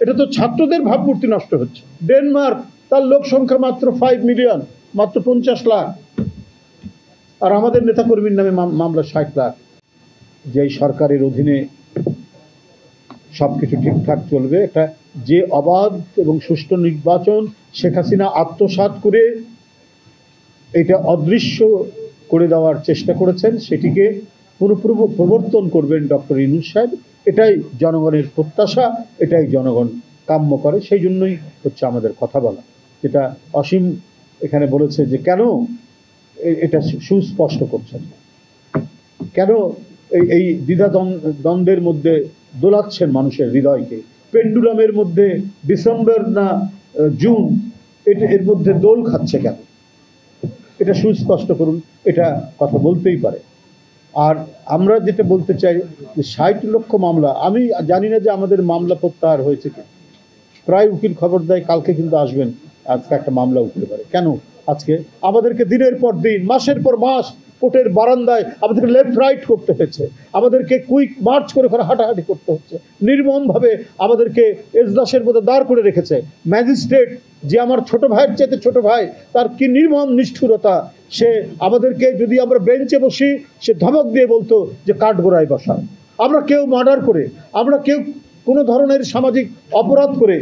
এটা তো ছাত্রদের ভাবমূর্তি নষ্ট হচ্ছে। ডেনমার্ক, তার লোক সংখ্যা মাত্র 5 মিলিয়ন, মাত্র 50 লাখ, আর আমাদের নেতাকর্মীর নামে মামলা 60 লাখ। যেই সরকারের অধীনে সবকিছু ঠিকঠাক চলবে, একটা যে অবাধ এবং সুষ্ঠু নির্বাচন শেখ হাসিনা আত্মসাৎ করে এটা অদৃশ্য করে দেওয়ার চেষ্টা করেছেন, সেটিকে পুনঃপ্রবর্তন করবেন ডক্টর ইউনূস সাহেব। এটাই জনগণের প্রত্যাশা, এটাই জনগণ কাম্য করে। সেই জন্যই হচ্ছে আমাদের কথা বলা। যেটা অসীম এখানে বলেছে যে কেন এটা সুস্পষ্ট করছেন, কেন এই দ্বিধা দ্বন্দ্বের মধ্যে দোলাচ্ছেন মানুষের হৃদয়কে, পেন্ডুলামের মধ্যে ডিসেম্বর না জুন এর মধ্যে দোল খাচ্ছে কেন, এটা সুস্পষ্ট করুন। এটা কথা বলতেই পারে। আর আমরা যেটা বলতে চাই যে 60 লক্ষ মামলা, আমি জানি না যে আমাদের মামলা প্রত্যাহার হয়েছে কি, প্রায় উকিল খবর দেয় কালকে কিন্তু আসবেন, আজকে একটা মামলা উঠতে পারে। কেন আজকে আমাদেরকে দিনের পর দিন, মাসের পর মাস কোর্টের বারান্দায় আমাদেরকে লেফট রাইট করতে হয়েছে, আমাদেরকে কুইক মার্চ করে হাঁটাহাঁটি করতে হচ্ছে, নির্মমভাবে আমাদেরকে এজলাসের মধ্যে দাঁড় করে রেখেছে। ম্যাজিস্ট্রেট যে আমার ছোট ভাইয়ের চাইতে ছোট ভাই, তার কি নির্মম নিষ্ঠুরতা, সে আমাদেরকে যদি আমরা বেঞ্চে বসি সে ধমক দিয়ে বলতো যে কাঠগোড়ায় বসা। আমরা কেউ মার্ডার করে, আমরা কেউ কোনো ধরনের সামাজিক অপরাধ করে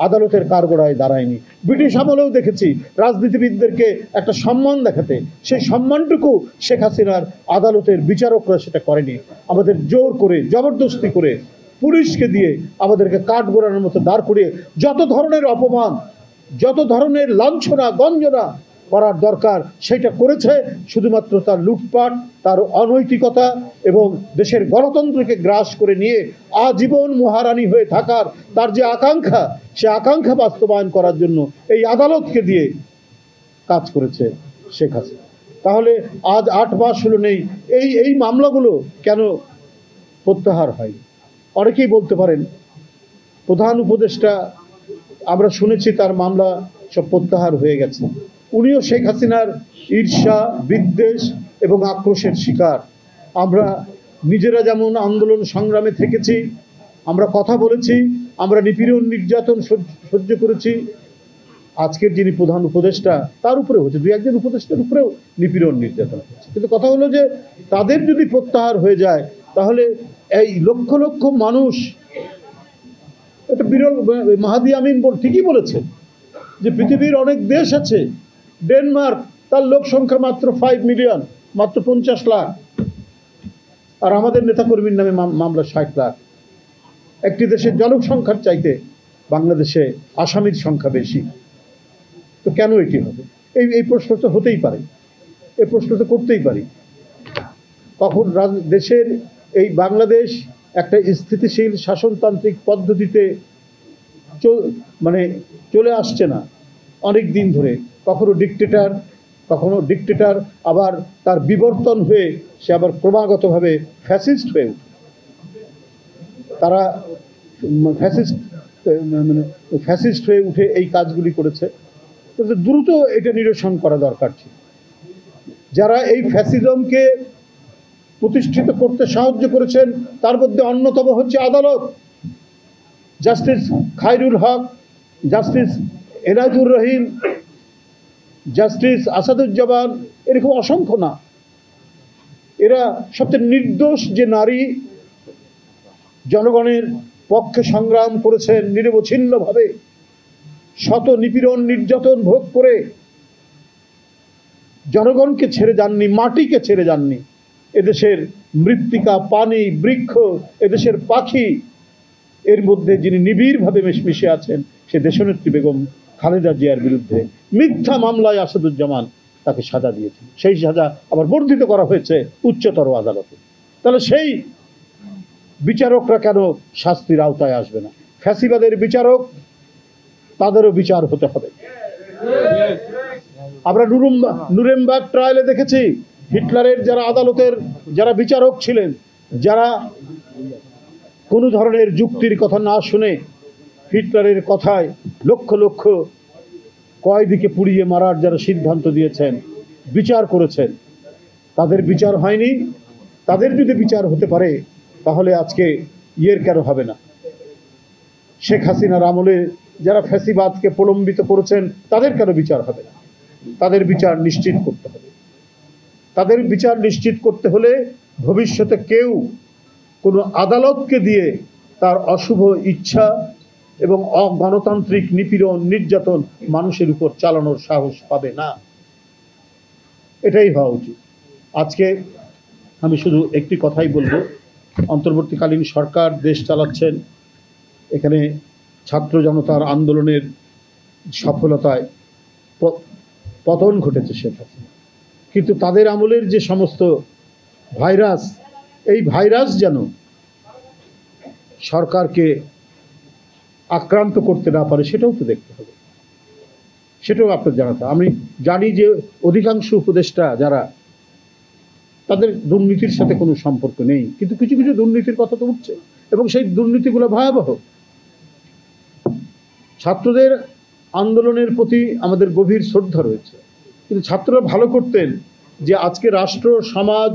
আদালতের কাঠগড়ায় দাঁড়ায়নি। ব্রিটিশ আমলেও দেখেছি রাজনীতিবিদদেরকে একটা সম্মান দেখাতে, সেই সম্মানটুকু শেখ হাসিনার আদালতের বিচারকরা সেটা করেনি। আমাদের জোর করে, জবরদস্তি করে, পুলিশকে দিয়ে আমাদেরকে কাঠগড়ানোর মতো দাঁড় করিয়ে যত ধরনের অপমান, যত ধরনের লাঞ্ছনা গঞ্জনা করার দরকার সেটা করেছে। শুধুমাত্র তার লুটপাট, তার অনৈতিকতা এবং দেশের গণতন্ত্রকে গ্রাস করে নিয়ে আজীবন মহারানী হয়ে থাকার তার যে আকাঙ্ক্ষা, সে আকাঙ্ক্ষা বাস্তবায়ন করার জন্য এই আদালতকে দিয়ে কাজ করেছে শেখ হাসিনা। তাহলে আজ 8 মাস হলো নেই, এই মামলাগুলো কেন প্রত্যাহার হয়? অনেকেই বলতে পারেন প্রধান উপদেষ্টা, আমরা শুনেছি তার মামলা সব প্রত্যাহার হয়ে গেছে। উনিও শেখ হাসিনার ঈর্ষা, বিদ্বেষ এবং আক্রোশের শিকার। আমরা নিজেরা যেমন আন্দোলন সংগ্রামে থেকেছি, আমরা কথা বলেছি, আমরা নিপীড়ন নির্যাতন সহ্য করেছি। আজকের যিনি প্রধান উপদেষ্টা তার উপরে হচ্ছে, 2-1 উপদেষ্টার উপরেও নিপীড়ন নির্যাতন হচ্ছে। কিন্তু কথা হলো যে তাদের যদি প্রত্যাহার হয়ে যায় তাহলে এই লক্ষ লক্ষ মানুষ, এটা বিরল। মাহাদি আমিন ঠিকই বলেছেন যে পৃথিবীর অনেক দেশ আছে, ডেনমার্ক, তার লোক সংখ্যা মাত্র 5 মিলিয়ন, মাত্র 50 লাখ, আর আমাদের নেতাকর্মীর নামে মামলা 60 লাখ। একটি দেশের জনসংখ্যার চাইতে বাংলাদেশে আসামির সংখ্যা বেশি। তো কেন এটি হবে? এই প্রশ্ন তো হতেই পারে, এই প্রশ্ন তো করতেই পারি। কখন দেশের এই বাংলাদেশ একটা স্থিতিশীল শাসনতান্ত্রিক পদ্ধতিতে চলে আসছে না অনেক দিন ধরে। কখনো ডিক্টেটর, আবার তার বিবর্তন হয়ে সে আবার ক্রমাগতভাবে ফ্যাসিস্ট হয়ে উঠে। তারা ফ্যাসিস্ট হয়ে উঠে এই কাজগুলি করেছে। কিন্তু দ্রুত এটা নিরসন করা দরকার ছিল। যারা এই ফ্যাসিজমকে প্রতিষ্ঠিত করতে সাহায্য করেছেন তার মধ্যে অন্যতম হচ্ছে আদালত। জাস্টিস খায়রুল হক, জাস্টিস এনায়েতুর রহিম, জাস্টিস আসাদুজ্জামান, এরকম অসংখ্য না। এরা সবচেয়ে নির্দোষ যে নারী, জনগণের পক্ষে সংগ্রাম করেছেন নিরবচ্ছিন্নভাবে, শত নিপীড়ন নির্যাতন ভোগ করে জনগণকে ছেড়ে যাননি, মাটিকে ছেড়ে যাননি। এদেশের মৃত্তিকা, পানি, বৃক্ষ, এদেশের পাখি, এর মধ্যে যিনি নিবিড়ভাবে মিশে আছেন সে দেশনেত্রী বেগম খালেদা জিয়ার বিরুদ্ধে মিথ্যা মামলায় আসাদুজ্জামান তাকে সাজা দিয়েছে। সেই সাজা আবার বর্ধিত করা হয়েছে উচ্চতর আদালতে। তাহলে সেই বিচারকরা কেন শাস্তির আওতায় আসবে না? ফ্যাসিবাদের বিচারক, তাদেরও বিচার হতে হবে। আমরা নুরেমবার্গ ট্রায়ালে দেখেছি হিটলারের যারা আদালতের যারা বিচারক ছিলেন, যারা কোনো ধরনের যুক্তির কথা না শুনে হিটলারের কথায় লক্ষ লক্ষ কয়েদিকে পুড়িয়ে মারার যারা সিদ্ধান্ত দিয়েছেন, বিচার করেছেন, তাদের বিচার হয়নি। তাদের যদি বিচার হতে পারে তাহলে আজকে কেন হবে না? শেখ হাসিনার আমলে যারা ফ্যাসিবাদকে প্রলম্বিত করেছেন তাদের কেন বিচার হবে না? তাদের বিচার নিশ্চিত করতে হবে। তাদের বিচার নিশ্চিত করতে হলে ভবিষ্যতে কেউ কোনো আদালতকে দিয়ে তার অশুভ ইচ্ছা এবং অগণতান্ত্রিক নিপীড়ন নির্যাতন মানুষের উপর চালানোর সাহস পাবে না। এটাই হওয়া উচিত। আজকে আমি শুধু একটি কথাই বলবো, অন্তর্বর্তীকালীন সরকার দেশ চালাচ্ছেন, এখানে ছাত্র জনতার আন্দোলনের সফলতায় পতন ঘটেছে শেখ হাসিনা, কিন্তু তাদের আমলের যে সমস্ত ভাইরাস, এই ভাইরাস যেন সরকারকে আক্রান্ত করতে না পারে সেটাও তো দেখতে হবে, সেটাও আপনার জানাতে। আমি জানি যে অধিকাংশ উপদেষ্টা যারা, তাদের দুর্নীতির সাথে কোনো সম্পর্ক নেই, কিন্তু কিছু কিছু দুর্নীতির কথা তো উঠছে এবং সেই দুর্নীতিগুলো ভয়াবহ। ছাত্রদের আন্দোলনের প্রতি আমাদের গভীর শ্রদ্ধা রয়েছে, কিন্তু ছাত্ররা ভালো করতেন যে আজকে রাষ্ট্র, সমাজ,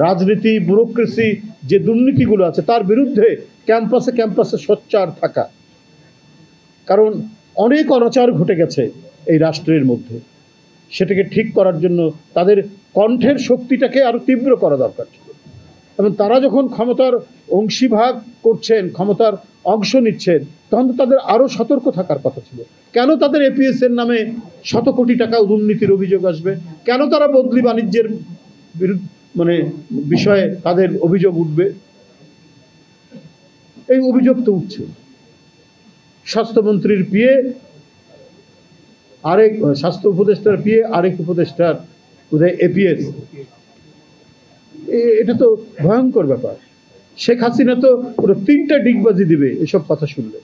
রাজনীতি, ব্যুরোক্রেসি যে দুর্নীতিগুলো আছে তার বিরুদ্ধে ক্যাম্পাসে ক্যাম্পাসে সোচ্চার থাকা। কারণ অনেক অনাচার ঘটে গেছে এই রাষ্ট্রের মধ্যে, সেটাকে ঠিক করার জন্য তাদের কণ্ঠের শক্তিটাকে আরো তীব্র করা দরকার ছিল। এবং তারা যখন ক্ষমতার অংশীভাগ করছেন, ক্ষমতার অংশ নিচ্ছেন, তখন তো তাদের আরো সতর্ক থাকার কথা ছিল। কেন তাদের এপিএস এর নামে শত কোটি টাকা দুর্নীতির অভিযোগ আসবে? কেন তারা বদলি বাণিজ্যের বিষয়ে তাদের অভিযোগ উঠবে? এই অভিযোগ তো উঠছে। স্বাস্থ্যমন্ত্রীর পিএ আরেক, স্বাস্থ্য উপদেষ্টার পিএ আরেক উপদেষ্টার বোধহয় এপিএস, এটা তো ভয়ঙ্কর ব্যাপার। শেখ হাসিনা তো পুরো 3টা ডিগবাজি দিবে এসব কথা শুনলে,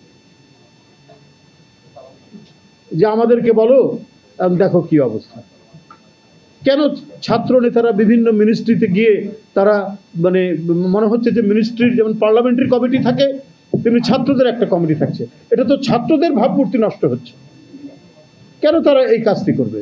যে আমাদেরকে বলো দেখো কি অবস্থা। কেন ছাত্র নেতারা বিভিন্ন মিনিস্ট্রিতে গিয়ে তারা মনে হচ্ছে যে মিনিস্ট্রির যেমন পার্লামেন্টারি কমিটি থাকে তেমনি ছাত্রদের একটা কমিটি থাকছে, এটা তো ছাত্রদের ভাবমূর্তি নষ্ট হচ্ছে। কেন তারা এই কাজটি করবে?